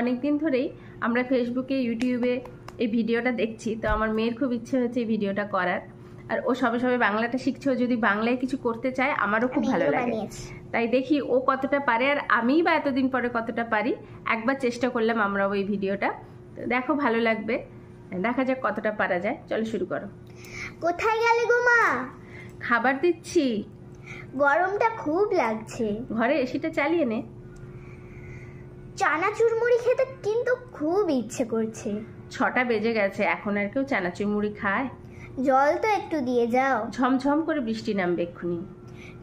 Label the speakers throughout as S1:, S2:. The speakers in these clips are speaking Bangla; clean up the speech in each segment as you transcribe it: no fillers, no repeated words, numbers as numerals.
S1: অনেক দিন ধরেই আমরা ফেসবুকে ইউটিউবে এই ভিডিওটা দেখছি, তো আমার মেয়ের খুব ইচ্ছে হচ্ছে এই ভিডিওটা করার। আর ও সবে সবে বাংলাটা শিখছে, ও যদি বাংলায় কিছু করতে চায় আমারও খুব ভালো লাগে। তাই দেখি ও কতটা পারে আর আমিই বা এতদিন পরে কতটা পারি। একবার চেষ্টা করলাম আমরাও এই ভিডিওটা, দেখো ভালো লাগবে, দেখা যাক কতটা পারা যায়। চলো শুরু করো।
S2: কোথায় গেলে গো মা?
S1: খাবার দিচ্ছি।
S2: গরমটা খুব লাগছে।
S1: ঘরে এসিটা চালিয়ে নে।
S2: চানাচুর মুড়ি খেতে কিন্তু খুব ইচ্ছে করছে।
S1: 6টা বেজে গেছে, এখন আর কেউ চানাচুর মুড়ি খায়?
S2: জল তো একটু দিয়ে যাও।
S1: ঝমঝম করে বৃষ্টি নামবে এক্ষুনি।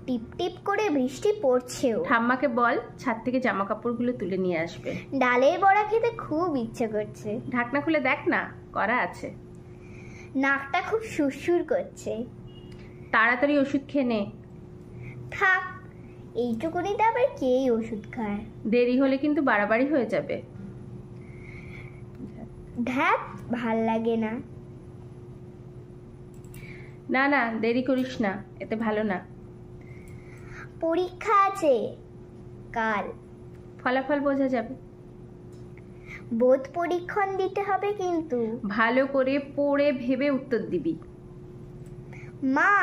S2: টিপ টিপ করে বৃষ্টি পড়ছেও।
S1: ঠাম্মাকে বল ছাদ থেকে জামা কাপড়গুলো তুলে নিয়ে আসবে।
S2: ডালের বড়া খেতে খুব ইচ্ছে করছে।
S1: ঢাকনা খুলে দেখ না, করা আছে।
S2: নাকটা খুব সুরসুর করছে।
S1: তাড়াতাড়ি ওষুধ খেয়ে নে।
S2: থাক, এইটুকুনিতে আবার কেই ওষুধ খায়?
S1: দেরি হলে কিন্তু বাড়াবাড়ি হয়ে যাবে।
S2: ধ্যাত, ভাল লাগে না।
S1: না না, দেরি করিস না, এতে ভালো না।
S2: পরীক্ষা আছে কাল,
S1: ফলাফল বোঝা যাবে।
S2: বোধ পরীক্ষণ দিতে হবে কিন্তু।
S1: ভালো করে পড়ে ভেবে উত্তর দিবি।
S2: মা,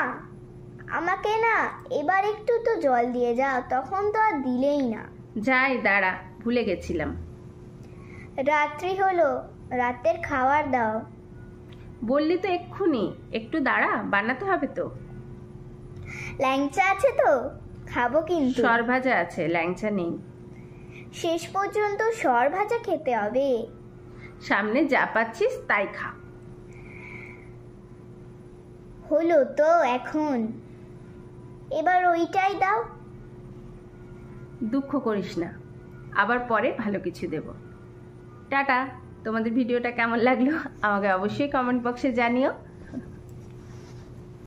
S2: আমাকে না এবার একটু তো জল দিয়ে যাও, তখন তো আর দিলেই না।
S1: যাই দাঁড়া, ভুলে গেছিলাম।
S2: রাত্রি হলো, রাতের খাবার দাও।
S1: বললি তো এক্ষুনি, একটু দাঁড়া, বানাতে হবে তো।
S2: ল্যাংচা আছে তো, খাবো কিন্তু।
S1: সর ভাজা আছে, ল্যাংচা নেই।
S2: শেষ পর্যন্ত সর ভাজা খেতে হবে।
S1: সামনে যা পাচ্ছিস তাই খা।
S2: হলো তো এখন, এবার ওইটাই দাও।
S1: দুঃখ করিস না, আবার পরে ভালো কিছু দেব। টাটা। তোমাদের ভিডিওটা কেমন লাগলো আমাকে অবশ্যই কমেন্ট বক্সে জানিও।